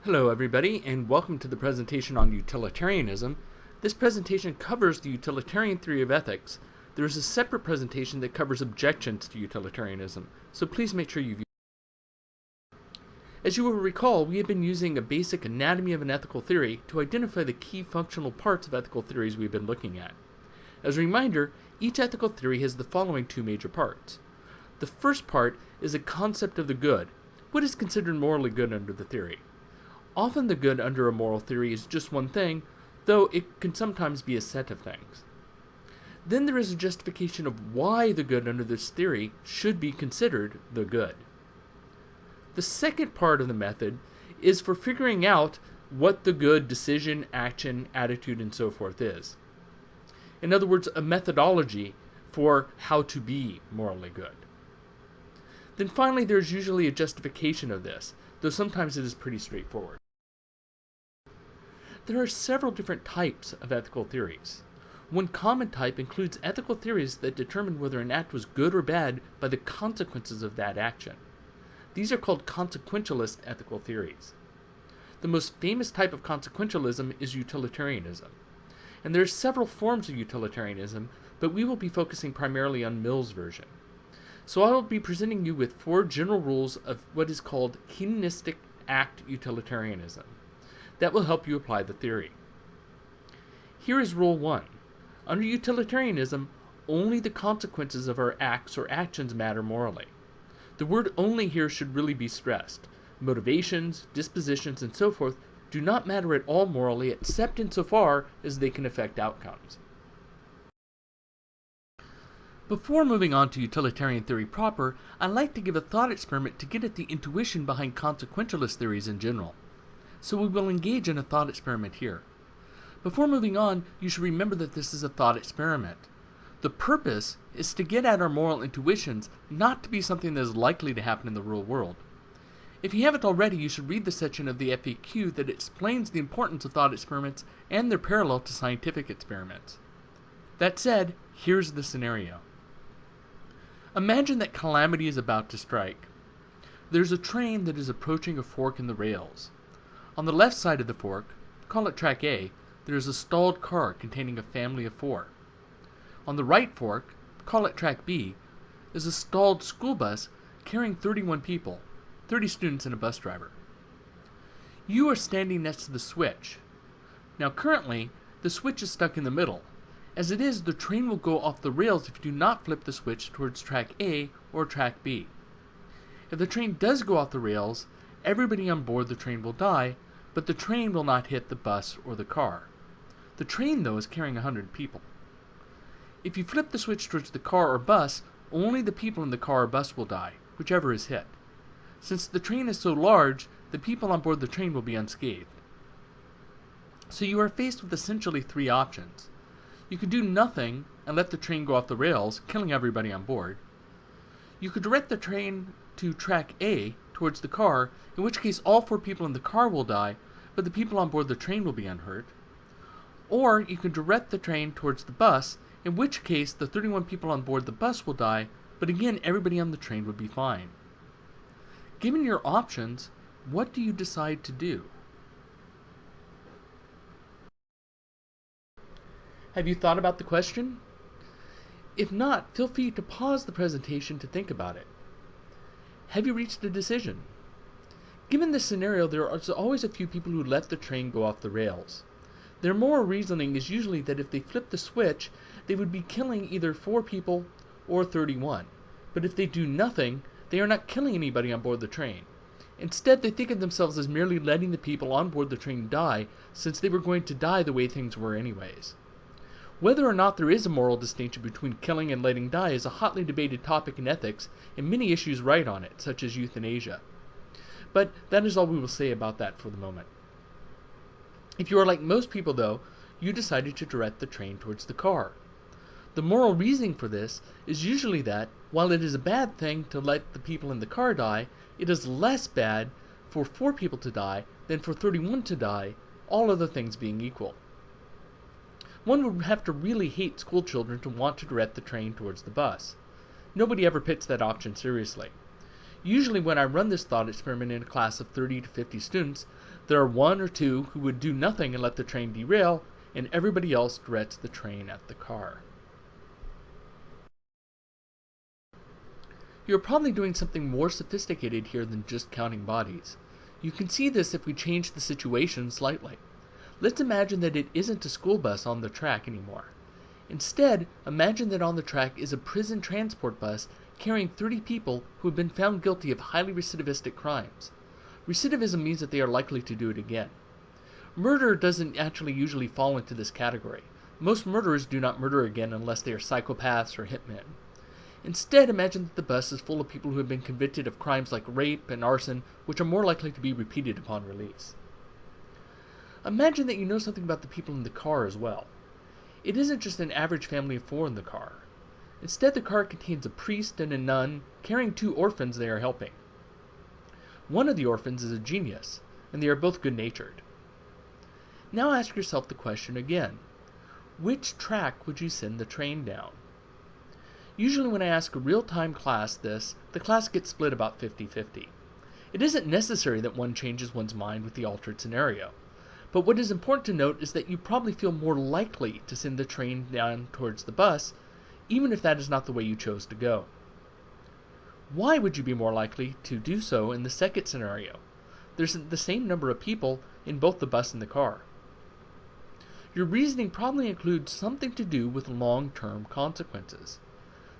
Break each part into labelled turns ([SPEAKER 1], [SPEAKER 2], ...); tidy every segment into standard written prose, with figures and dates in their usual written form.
[SPEAKER 1] Hello everybody, and welcome to the presentation on utilitarianism. This presentation covers the utilitarian theory of ethics. There is a separate presentation that covers objections to utilitarianism, so please make sure you view it. As you will recall, we have been using a basic anatomy of an ethical theory to identify the key functional parts of ethical theories we've been looking at. As a reminder, each ethical theory has the following two major parts. The first part is a concept of the good. What is considered morally good under the theory? Often the good under a moral theory is just one thing, though it can sometimes be a set of things. Then there is a justification of why the good under this theory should be considered the good. The second part of the method is for figuring out what the good decision, action, attitude, and so forth is. In other words, a methodology for how to be morally good. Then finally, there's usually a justification of this, though sometimes it is pretty straightforward. There are several different types of ethical theories. One common type includes ethical theories that determine whether an act was good or bad by the consequences of that action. These are called consequentialist ethical theories. The most famous type of consequentialism is utilitarianism. And there are several forms of utilitarianism, but we will be focusing primarily on Mill's version. So I will be presenting you with 4 general rules of what is called hedonistic act utilitarianism. That will help you apply the theory. Here is Rule 1. Under utilitarianism, only the consequences of our acts or actions matter morally. The word only here should really be stressed. Motivations, dispositions, and so forth do not matter at all morally except insofar as they can affect outcomes. Before moving on to utilitarian theory proper, I'd like to give a thought experiment to get at the intuition behind consequentialist theories in general. So we will engage in a thought experiment here. Before moving on, you should remember that this is a thought experiment. The purpose is to get at our moral intuitions, not to be something that is likely to happen in the real world. If you haven't already, you should read the section of the FAQ that explains the importance of thought experiments and their parallel to scientific experiments. That said, here's the scenario. Imagine that calamity is about to strike. There's a train that is approaching a fork in the rails. On the left side of the fork, call it track A, there is a stalled car containing a family of 4. On the right fork, call it track B, is a stalled school bus carrying 31 people, 30 students and a bus driver. You are standing next to the switch. Now currently, the switch is stuck in the middle. As it is, the train will go off the rails if you do not flip the switch towards track A or track B. If the train does go off the rails, everybody on board the train will die, but the train will not hit the bus or the car. The train, though, is carrying 100 people. If you flip the switch towards the car or bus, only the people in the car or bus will die, whichever is hit. Since the train is so large, the people on board the train will be unscathed. So you are faced with essentially 3 options. You could do nothing and let the train go off the rails, killing everybody on board. You could direct the train to track A towards the car, in which case all 4 people in the car will die, but the people on board the train will be unhurt. Or you can direct the train towards the bus, in which case the 31 people on board the bus will die, but again everybody on the train would be fine. Given your options, what do you decide to do? Have you thought about the question? If not, feel free to pause the presentation to think about it. Have you reached a decision? Given this scenario, there are always a few people who let the train go off the rails. Their moral reasoning is usually that if they flip the switch, they would be killing either 4 people or 31. But if they do nothing, they are not killing anybody on board the train. Instead, they think of themselves as merely letting the people on board the train die, since they were going to die the way things were anyways. Whether or not there is a moral distinction between killing and letting die is a hotly debated topic in ethics, and many issues write on it, such as euthanasia. But that is all we will say about that for the moment. If you are like most people, though, you decided to direct the train towards the car. The moral reasoning for this is usually that, while it is a bad thing to let the people in the car die, it is less bad for 4 people to die than for 31 to die, all other things being equal. One would have to really hate school children to want to direct the train towards the bus. Nobody ever picks that option seriously. Usually when I run this thought experiment in a class of 30 to 50 students, there are one or two who would do nothing and let the train derail, and everybody else directs the train at the car. You're probably doing something more sophisticated here than just counting bodies. You can see this if we change the situation slightly. Let's imagine that it isn't a school bus on the track anymore. Instead, imagine that on the track is a prison transport bus carrying 30 people who have been found guilty of highly recidivistic crimes. Recidivism means that they are likely to do it again. Murder doesn't actually usually fall into this category. Most murderers do not murder again unless they are psychopaths or hitmen. Instead, imagine that the bus is full of people who have been convicted of crimes like rape and arson, which are more likely to be repeated upon release. Imagine that you know something about the people in the car as well. It isn't just an average family of 4 in the car. Instead, the car contains a priest and a nun carrying 2 orphans they are helping. One of the orphans is a genius, and they are both good-natured. Now ask yourself the question again. Which track would you send the train down? Usually when I ask a real-time class this, the class gets split about 50-50. It isn't necessary that one changes one's mind with the altered scenario. But what is important to note is that you probably feel more likely to send the train down towards the bus, even if that is not the way you chose to go. Why would you be more likely to do so in the second scenario? There's the same number of people in both the bus and the car. Your reasoning probably includes something to do with long-term consequences.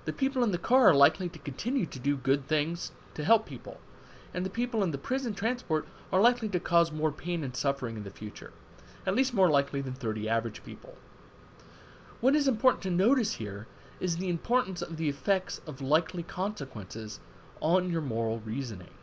[SPEAKER 1] The people in the car are likely to continue to do good things to help people, and the people in the prison transport are likely to cause more pain and suffering in the future, at least more likely than 30 average people. What is important to notice here is the importance of the effects of likely consequences on your moral reasoning.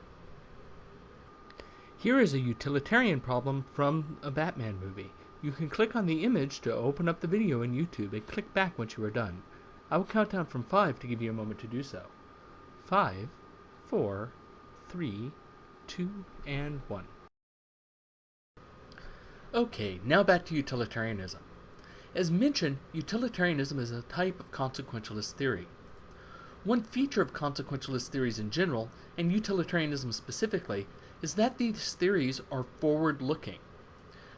[SPEAKER 1] Here is a utilitarian problem from a Batman movie. You can click on the image to open up the video in YouTube and click back once you are done. I will count down from 5 to give you a moment to do so. 5, 4, 3, 2, and 1. Okay, now back to utilitarianism. As mentioned, utilitarianism is a type of consequentialist theory. One feature of consequentialist theories in general, and utilitarianism specifically, is that these theories are forward-looking.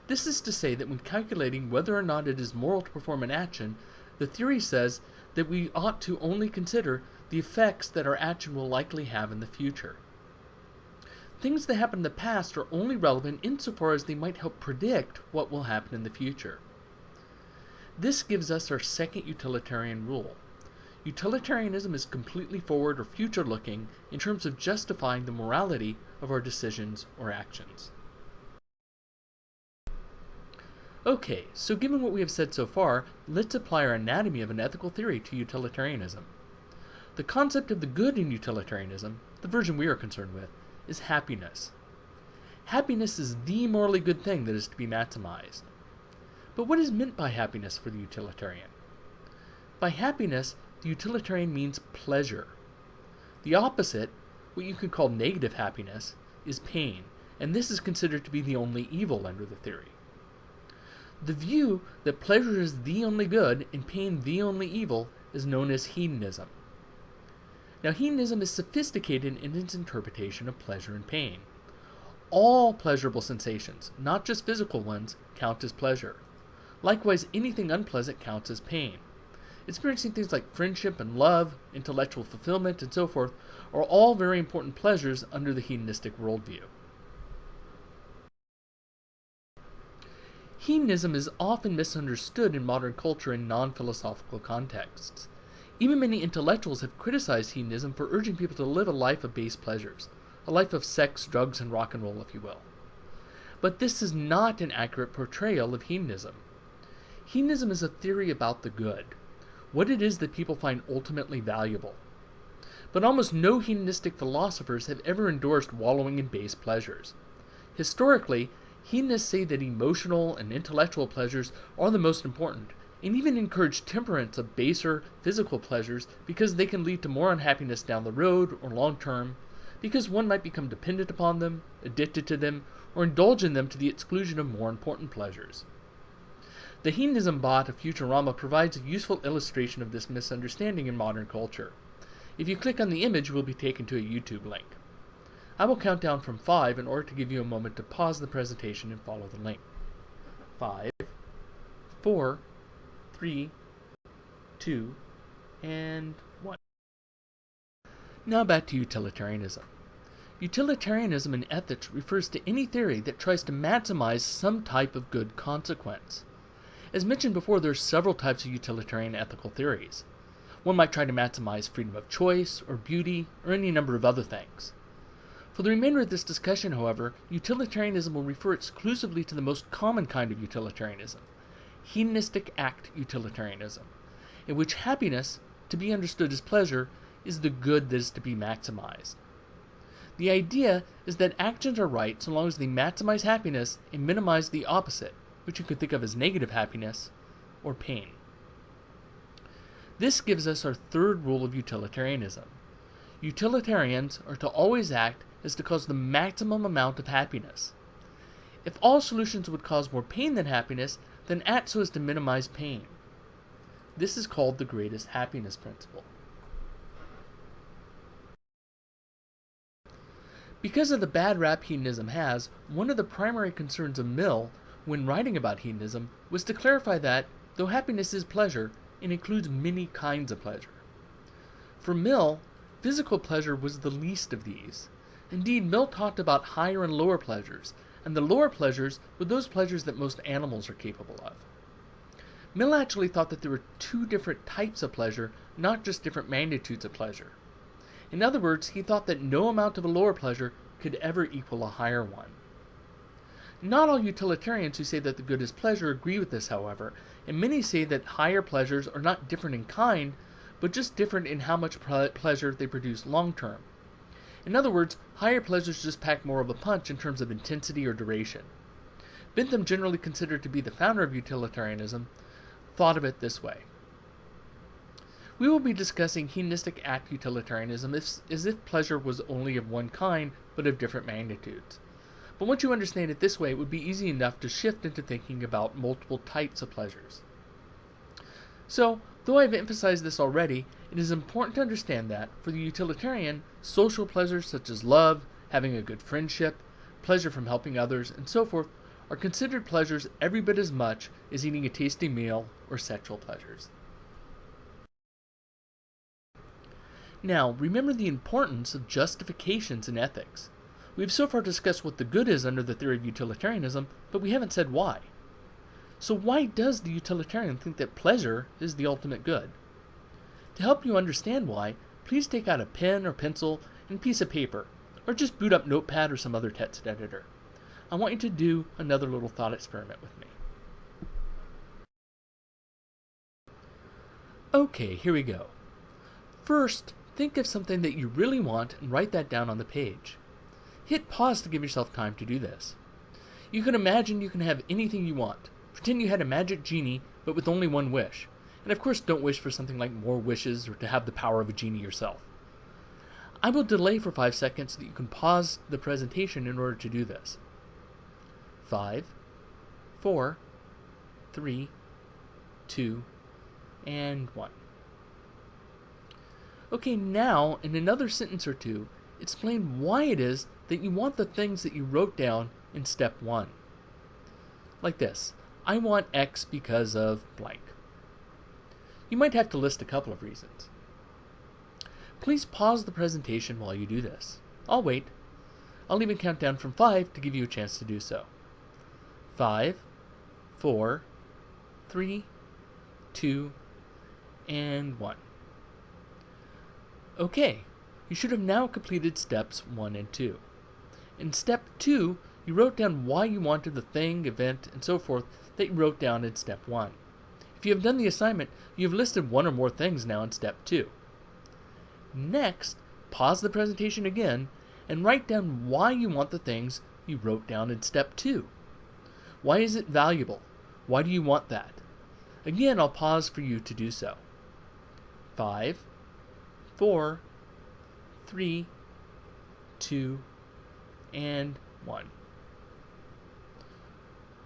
[SPEAKER 1] This is to say that when calculating whether or not it is moral to perform an action, the theory says that we ought to only consider the effects that our action will likely have in the future. Things that happen in the past are only relevant insofar as they might help predict what will happen in the future. This gives us our second utilitarian rule. Utilitarianism is completely forward or future-looking in terms of justifying the morality of our decisions or actions. Okay, so given what we have said so far, let's apply our anatomy of an ethical theory to utilitarianism. The concept of the good in utilitarianism, the version we are concerned with, is happiness. Happiness is the morally good thing that is to be maximized. But what is meant by happiness for the utilitarian? By happiness, the utilitarian means pleasure. The opposite, what you could call negative happiness, is pain, and this is considered to be the only evil under the theory. The view that pleasure is the only good and pain the only evil is known as hedonism. Now, hedonism is sophisticated in its interpretation of pleasure and pain. All pleasurable sensations, not just physical ones, count as pleasure. Likewise, anything unpleasant counts as pain. Experiencing things like friendship and love, intellectual fulfillment, and so forth are all very important pleasures under the hedonistic worldview. Hedonism is often misunderstood in modern culture in non-philosophical contexts. Even many intellectuals have criticized hedonism for urging people to live a life of base pleasures, a life of sex, drugs, and rock and roll, if you will. But this is not an accurate portrayal of hedonism. Hedonism is a theory about the good, what it is that people find ultimately valuable. But almost no hedonistic philosophers have ever endorsed wallowing in base pleasures. Historically, hedonists say that emotional and intellectual pleasures are the most important, and even encourage temperance of baser physical pleasures because they can lead to more unhappiness down the road or long term, because one might become dependent upon them, addicted to them, or indulge in them to the exclusion of more important pleasures. The hedonism bot of Futurama provides a useful illustration of this misunderstanding in modern culture. If you click on the image, you will be taken to a YouTube link. I will count down from 5 in order to give you a moment to pause the presentation and follow the link. 5, 4, 3, 2, and 1. Now back to utilitarianism. Utilitarianism in ethics refers to any theory that tries to maximize some type of good consequence. As mentioned before, there are several types of utilitarian ethical theories. One might try to maximize freedom of choice, or beauty, or any number of other things. For the remainder of this discussion, however, utilitarianism will refer exclusively to the most common kind of utilitarianism, hedonistic act utilitarianism, in which happiness, to be understood as pleasure, is the good that is to be maximized. The idea is that actions are right so long as they maximize happiness and minimize the opposite, which you could think of as negative happiness or pain. This gives us our third rule of utilitarianism. Utilitarians are to always act as to cause the maximum amount of happiness. If all solutions would cause more pain than happiness, then act so as to minimize pain. This is called the greatest happiness principle. Because of the bad rap hedonism has, one of the primary concerns of Mill when writing about hedonism was to clarify that, though happiness is pleasure, it includes many kinds of pleasure. For Mill, physical pleasure was the least of these. Indeed, Mill talked about higher and lower pleasures, and the lower pleasures were those pleasures that most animals are capable of. Mill actually thought that there were two different types of pleasure, not just different magnitudes of pleasure. In other words, he thought that no amount of a lower pleasure could ever equal a higher one. Not all utilitarians who say that the good is pleasure agree with this, however, and many say that higher pleasures are not different in kind, but just different in how much pleasure they produce long term. In other words, higher pleasures just pack more of a punch in terms of intensity or duration. Bentham, generally considered to be the founder of utilitarianism, thought of it this way. We will be discussing hedonistic act utilitarianism as if pleasure was only of one kind, but of different magnitudes. But once you understand it this way, it would be easy enough to shift into thinking about multiple types of pleasures. So, though I've emphasized this already, it is important to understand that, for the utilitarian, social pleasures such as love, having a good friendship, pleasure from helping others, and so forth, are considered pleasures every bit as much as eating a tasty meal or sexual pleasures. Now, remember the importance of justifications in ethics. We have so far discussed what the good is under the theory of utilitarianism, but we haven't said why. So why does the utilitarian think that pleasure is the ultimate good? To help you understand why, please take out a pen or pencil and a piece of paper, or just boot up Notepad or some other text editor. I want you to do another little thought experiment with me. Okay, here we go. First, think of something that you really want and write that down on the page. Hit pause to give yourself time to do this. You can imagine you can have anything you want. Pretend you had a magic genie, but with only one wish. And of course, don't wish for something like more wishes or to have the power of a genie yourself. I will delay for 5 seconds so that you can pause the presentation in order to do this. 5, 4, 3, 2, and 1. Okay, now, in another sentence or two, explain why it is that you want the things that you wrote down in step 1. Like this: I want X because of blank. You might have to list a couple of reasons. Please pause the presentation while you do this. I'll wait. I'll even count down from 5 to give you a chance to do so. 5, 4, 3, 2, and 1. Okay, you should have now completed steps 1 and 2. In step 2, you wrote down why you wanted the thing, event, and so forth that you wrote down in step 1. If you have done the assignment, you have listed one or more things now in step 2. Next, pause the presentation again and write down why you want the things you wrote down in step 2. Why is it valuable? Why do you want that? Again, I'll pause for you to do so. 5, 4, 3, 2, and 1.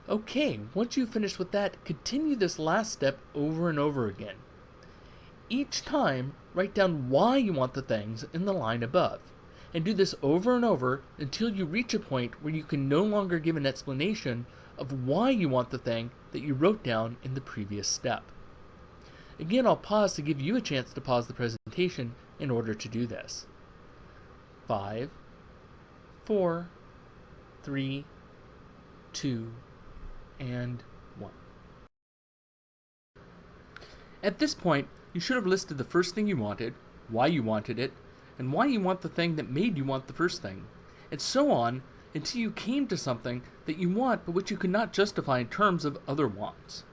[SPEAKER 1] Okay, once you've finished with that, continue this last step over and over again. Each time, write down why you want the things in the line above. And do this over and over until you reach a point where you can no longer give an explanation of why you want the thing that you wrote down in the previous step. Again, I'll pause to give you a chance to pause the presentation in order to do this. 5, 4, 3, 2, and 1. At this point, you should have listed the first thing you wanted, why you wanted it, and why you want the thing that made you want the first thing, and so on until you came to something that you want but which you could not justify in terms of other wants.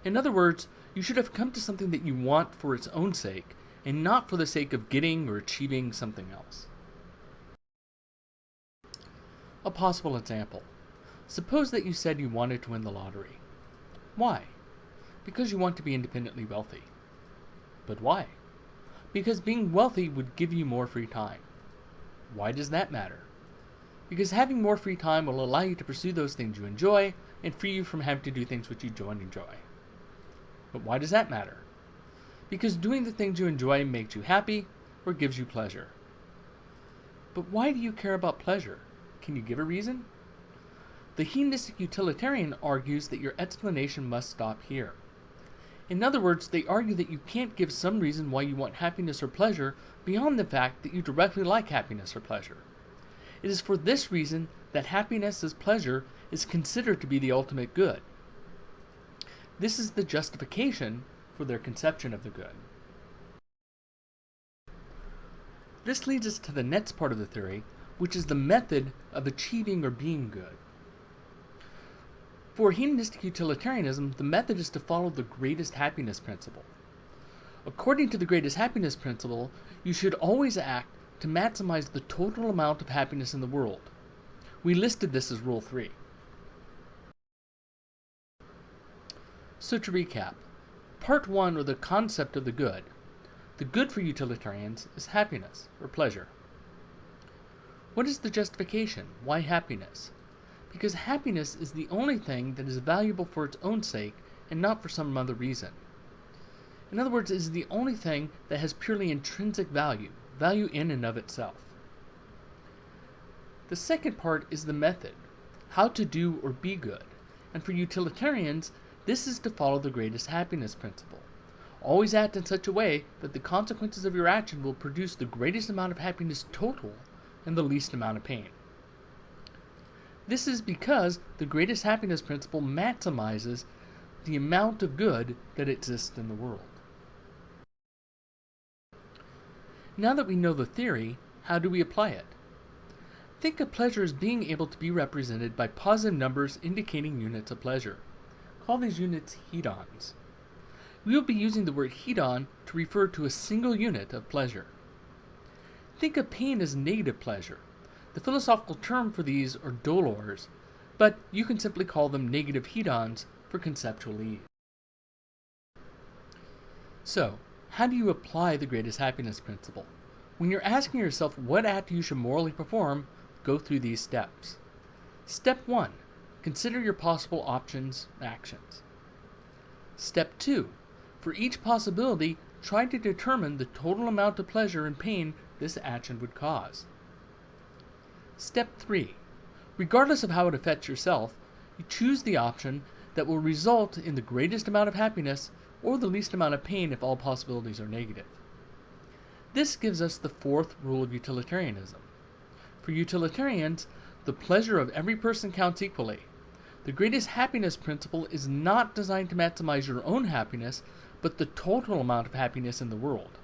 [SPEAKER 1] In other words, you should have come to something that you want for its own sake, and not for the sake of getting or achieving something else. A possible example. Suppose that you said you wanted to win the lottery. Why? Because you want to be independently wealthy. But why? Because being wealthy would give you more free time. Why does that matter? Because having more free time will allow you to pursue those things you enjoy and free you from having to do things which you don't enjoy. But why does that matter? Because doing the things you enjoy makes you happy or gives you pleasure. But why do you care about pleasure? Can you give a reason? The hedonistic utilitarian argues that your explanation must stop here. In other words, they argue that you can't give some reason why you want happiness or pleasure beyond the fact that you directly like happiness or pleasure. It is for this reason that happiness as pleasure is considered to be the ultimate good. This is the justification for their conception of the good. This leads us to the next part of the theory, which is the method of achieving or being good. For hedonistic utilitarianism, the method is to follow the greatest happiness principle. According to the greatest happiness principle, you should always act to maximize the total amount of happiness in the world. We listed this as Rule 3. So to recap, Part 1, or the concept of the good. The good for utilitarians is happiness, or pleasure. What is the justification? Why happiness? Because happiness is the only thing that is valuable for its own sake and not for some other reason. In other words, it is the only thing that has purely intrinsic value, value in and of itself. The second part is the method, how to do or be good, and for utilitarians, this is to follow the greatest happiness principle. Always act in such a way that the consequences of your action will produce the greatest amount of happiness total and the least amount of pain. This is because the greatest happiness principle maximizes the amount of good that exists in the world. Now that we know the theory, how do we apply it? Think of pleasure as being able to be represented by positive numbers indicating units of pleasure. Call these units hedons. We will be using the word hedon to refer to a single unit of pleasure. Think of pain as negative pleasure. The philosophical term for these are dolors, but you can simply call them negative hedons for conceptual ease. So, how do you apply the greatest happiness principle? When you're asking yourself what act you should morally perform, go through these steps. Step 1. Consider your possible options, actions. Step 2. For each possibility, try to determine the total amount of pleasure and pain this action would cause. Step 3. Regardless of how it affects yourself, you choose the option that will result in the greatest amount of happiness or the least amount of pain if all possibilities are negative. This gives us the fourth rule of utilitarianism. For utilitarians, the pleasure of every person counts equally. The greatest happiness principle is not designed to maximize your own happiness, but the total amount of happiness in the world.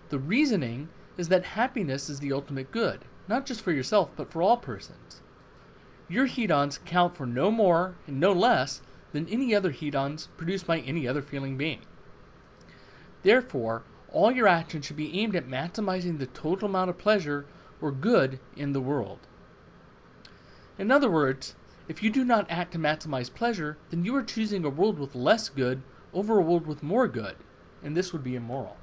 [SPEAKER 1] The reasoning is that happiness is the ultimate good, not just for yourself, but for all persons. Your hedons count for no more and no less than any other hedons produced by any other feeling being. Therefore, all your actions should be aimed at maximizing the total amount of pleasure or good in the world. In other words, if you do not act to maximize pleasure, then you are choosing a world with less good over a world with more good, and this would be immoral.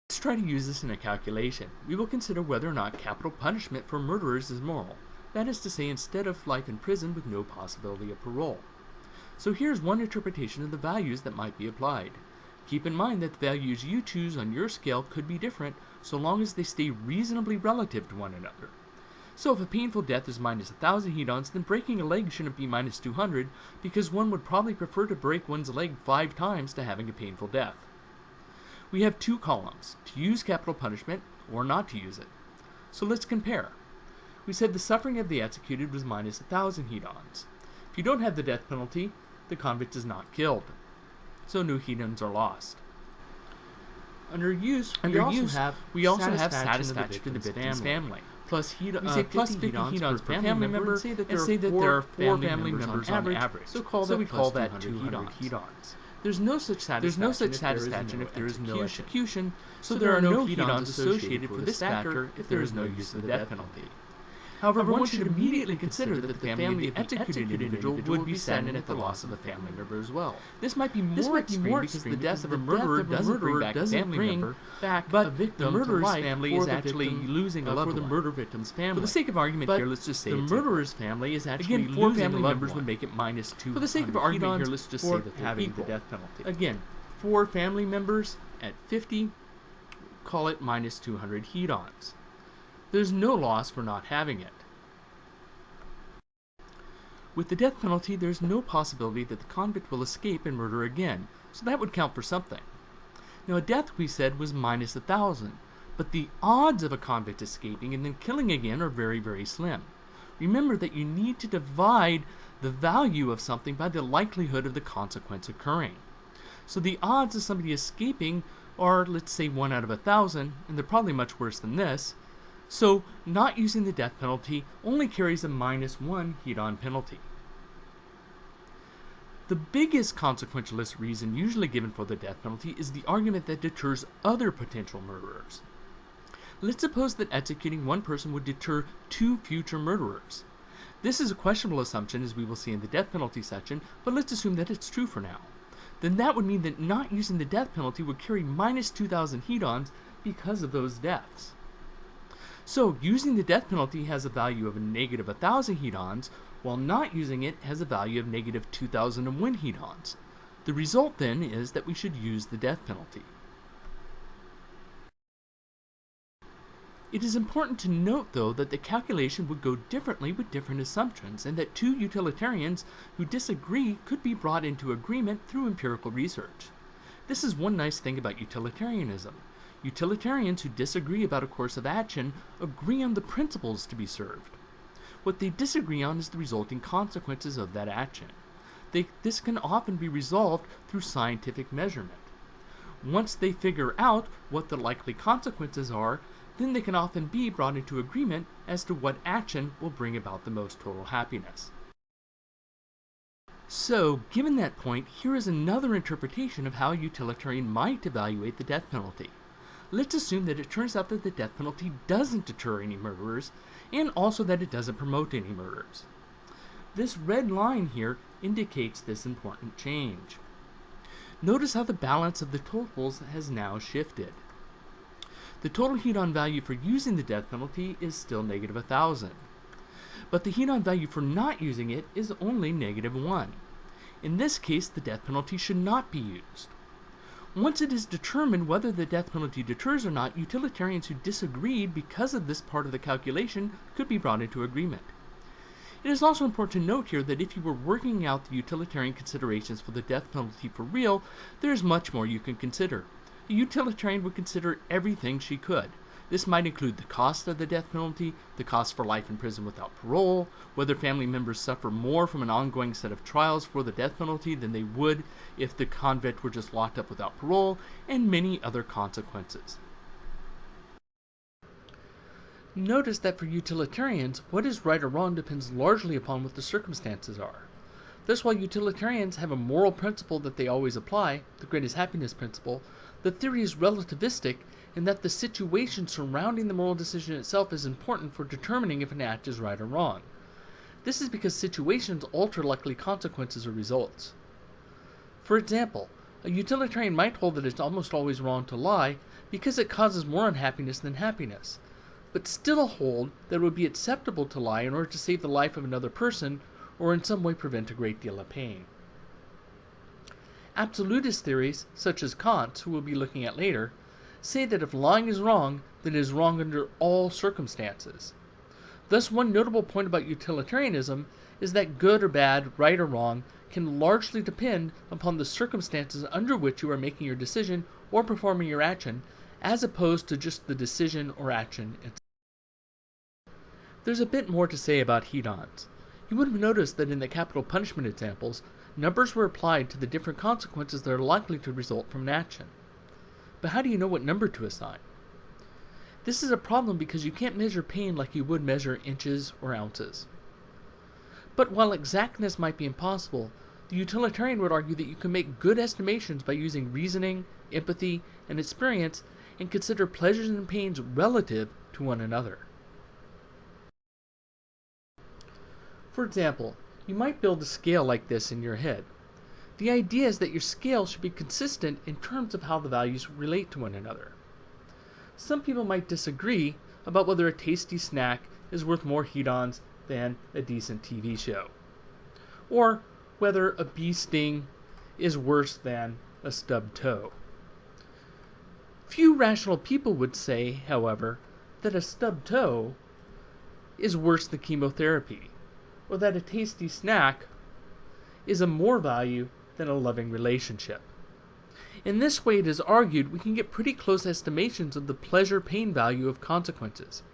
[SPEAKER 1] Let's try to use this in a calculation. We will consider whether or not capital punishment for murderers is moral. That is to say, instead of life in prison with no possibility of parole. So here's one interpretation of the values that might be applied. Keep in mind that the values you choose on your scale could be different so long as they stay reasonably relative to one another. So if a painful death is minus 1,000 hedons, then breaking a leg shouldn't be minus 200 because one would probably prefer to break one's leg 5 times to having a painful death. We have two columns, to use capital punishment or not to use it. So let's compare. We said the suffering of the executed was minus 1,000 hedons. If you don't have the death penalty, the convict is not killed. So no hedons are lost. Under use, we also have satisfaction to the victim's family. Plus, we say plus 50 hedons per family member, and say that there are 4 family members on average. So we call that 200 hedons. There's no such satisfaction if there is no execution, so there are no hedons associated for this factor if there is no use of the death penalty. However, one should immediately consider that the family of the executed individual would be saddened at the loss of a family member as well. This might be more extreme because the death of a murderer doesn't bring back a family member, but the murderer's family is actually losing a loved one. For the murder victim's family. For the sake of argument here, let's just say the murderer's family is actually losing a loved one. Again, 4 family members would make it minus 200. For the sake of argument here, let's just say that they're having the death penalty. Again, 4 family members at 50, call it minus 200 hedons. There's no loss for not having it. With the death penalty, there's no possibility that the convict will escape and murder again, so that would count for something. Now, a death, we said, was minus 1,000, but the odds of a convict escaping and then killing again are very, very slim. Remember that you need to divide the value of something by the likelihood of the consequence occurring. So the odds of somebody escaping are, let's say, 1 out of 1,000, and they're probably much worse than this. So, not using the death penalty only carries a minus 1 hedon penalty. The biggest consequentialist reason usually given for the death penalty is the argument that deters other potential murderers. Let's suppose that executing one person would deter 2 future murderers. This is a questionable assumption, as we will see in the death penalty section, but let's assume that it's true for now. Then that would mean that not using the death penalty would carry minus 2,000 hedons because of those deaths. So, using the death penalty has a value of a negative 1,000 hedons, while not using it has a value of negative 2,001 hedons. The result, then, is that we should use the death penalty. It is important to note, though, that the calculation would go differently with different assumptions, and that 2 utilitarians who disagree could be brought into agreement through empirical research. This is one nice thing about utilitarianism. Utilitarians who disagree about a course of action agree on the principles to be served. What they disagree on is the resulting consequences of that action. This can often be resolved through scientific measurement. Once they figure out what the likely consequences are, then they can often be brought into agreement as to what action will bring about the most total happiness. So, given that point, here is another interpretation of how a utilitarian might evaluate the death penalty. Let's assume that it turns out that the death penalty doesn't deter any murderers, and also that it doesn't promote any murders. This red line here indicates this important change. Notice how the balance of the totals has now shifted. The total hedon value for using the death penalty is still negative 1,000, but the hedon value for not using it is only negative 1. In this case, the death penalty should not be used. Once it is determined whether the death penalty deters or not, utilitarians who disagreed because of this part of the calculation could be brought into agreement. It is also important to note here that if you were working out the utilitarian considerations for the death penalty for real, there is much more you can consider. A utilitarian would consider everything she could. This might include the cost of the death penalty, the cost for life in prison without parole, whether family members suffer more from an ongoing set of trials for the death penalty than they would if the convict were just locked up without parole, and many other consequences. Notice that for utilitarians, what is right or wrong depends largely upon what the circumstances are. Thus, while utilitarians have a moral principle that they always apply, the greatest happiness principle, the theory is relativistic in that the situation surrounding the moral decision itself is important for determining if an act is right or wrong. This is because situations alter likely consequences or results. For example, a utilitarian might hold that it's almost always wrong to lie because it causes more unhappiness than happiness, but still hold that it would be acceptable to lie in order to save the life of another person or in some way prevent a great deal of pain. Absolutist theories, such as Kant's, who we'll be looking at later, say that if lying is wrong, then it is wrong under all circumstances. Thus, one notable point about utilitarianism is that good or bad, right or wrong, can largely depend upon the circumstances under which you are making your decision or performing your action, as opposed to just the decision or action itself. There's a bit more to say about hedons. You would have noticed that in the capital punishment examples, numbers were applied to the different consequences that are likely to result from an action. But how do you know what number to assign? This is a problem because you can't measure pain like you would measure inches or ounces. But while exactness might be impossible, the utilitarian would argue that you can make good estimations by using reasoning, empathy, and experience, and consider pleasures and pains relative to one another. For example, you might build a scale like this in your head. The idea is that your scale should be consistent in terms of how the values relate to one another. Some people might disagree about whether a tasty snack is worth more hedons than a decent TV show, or whether a bee sting is worse than a stubbed toe. Few rational people would say, however, that a stubbed toe is worse than chemotherapy, or that a tasty snack is of more value than a loving relationship. In this way, it is argued, we can get pretty close estimations of the pleasure-pain value of consequences.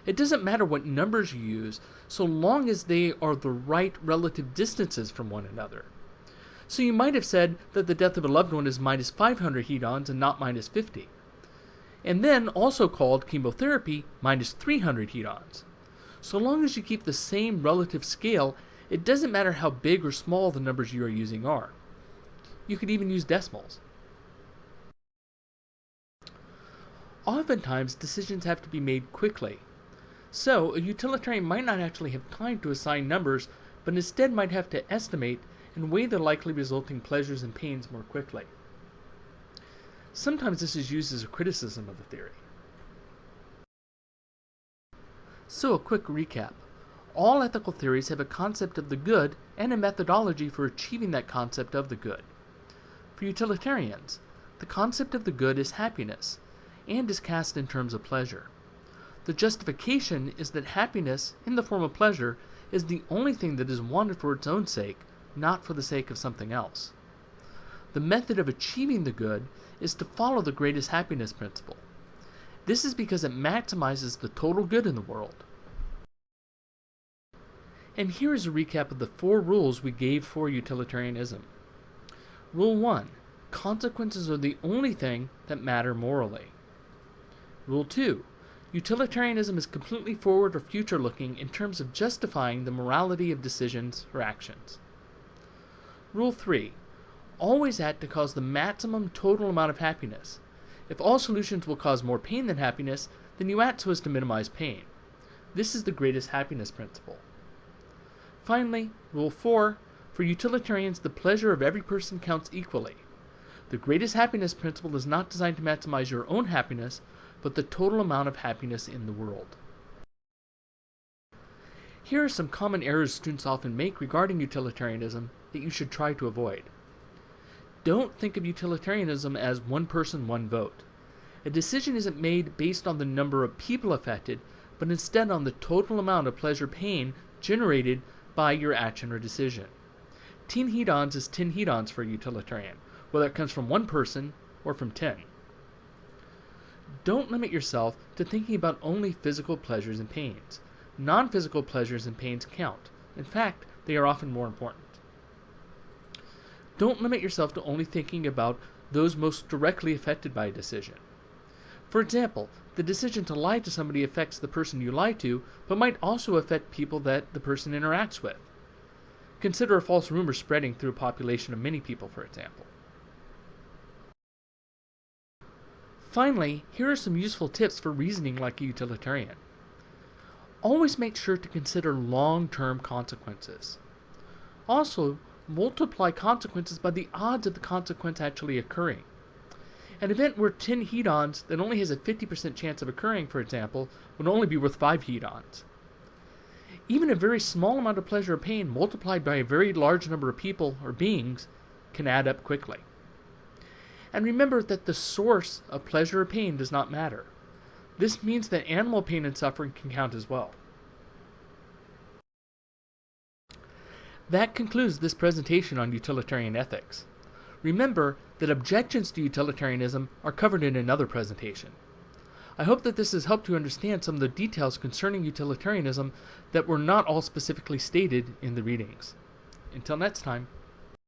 [SPEAKER 1] It doesn't matter what numbers you use, so long as they are the right relative distances from one another. So you might have said that the death of a loved one is minus 500 hedons and not minus 50. And then also called chemotherapy minus 300 hedons. So long as you keep the same relative scale, it doesn't matter how big or small the numbers you are using are. You could even use decimals. Oftentimes, decisions have to be made quickly. So, a utilitarian might not actually have time to assign numbers, but instead might have to estimate and weigh the likely resulting pleasures and pains more quickly. Sometimes this is used as a criticism of the theory. So, a quick recap. All ethical theories have a concept of the good and a methodology for achieving that concept of the good. For utilitarians, the concept of the good is happiness, and is cast in terms of pleasure. The justification is that happiness, in the form of pleasure, is the only thing that is wanted for its own sake, not for the sake of something else. The method of achieving the good is to follow the greatest happiness principle. This is because it maximizes the total good in the world. And here is a recap of the 4 rules we gave for utilitarianism. Rule 1. Consequences are the only thing that matter morally. Rule 2. Utilitarianism is completely forward or future-looking in terms of justifying the morality of decisions or actions. Rule 3. Always act to cause the maximum total amount of happiness. If all solutions will cause more pain than happiness, then you act so as to minimize pain. This is the greatest happiness principle. Finally, Rule 4. For utilitarians, the pleasure of every person counts equally. The greatest happiness principle is not designed to maximize your own happiness, but the total amount of happiness in the world. Here are some common errors students often make regarding utilitarianism that you should try to avoid. Don't think of utilitarianism as one person, one vote. A decision isn't made based on the number of people affected, but instead on the total amount of pleasure-pain generated by your action or decision. 10 hedons is 10 hedons for a utilitarian, whether it comes from one person or from 10. Don't limit yourself to thinking about only physical pleasures and pains. Non-physical pleasures and pains count. In fact, they are often more important. Don't limit yourself to only thinking about those most directly affected by a decision. For example, the decision to lie to somebody affects the person you lie to, but might also affect people that the person interacts with. Consider a false rumor spreading through a population of many people, for example. Finally, here are some useful tips for reasoning like a utilitarian. Always make sure to consider long-term consequences. Also, multiply consequences by the odds of the consequence actually occurring. An event worth 10 hedons that only has a 50% chance of occurring, for example, would only be worth 5 hedons. Even a very small amount of pleasure or pain multiplied by a very large number of people or beings can add up quickly. And remember that the source of pleasure or pain does not matter. This means that animal pain and suffering can count as well. That concludes this presentation on utilitarian ethics. Remember that objections to utilitarianism are covered in another presentation. I hope that this has helped you understand some of the details concerning utilitarianism that were not all specifically stated in the readings. Until next time.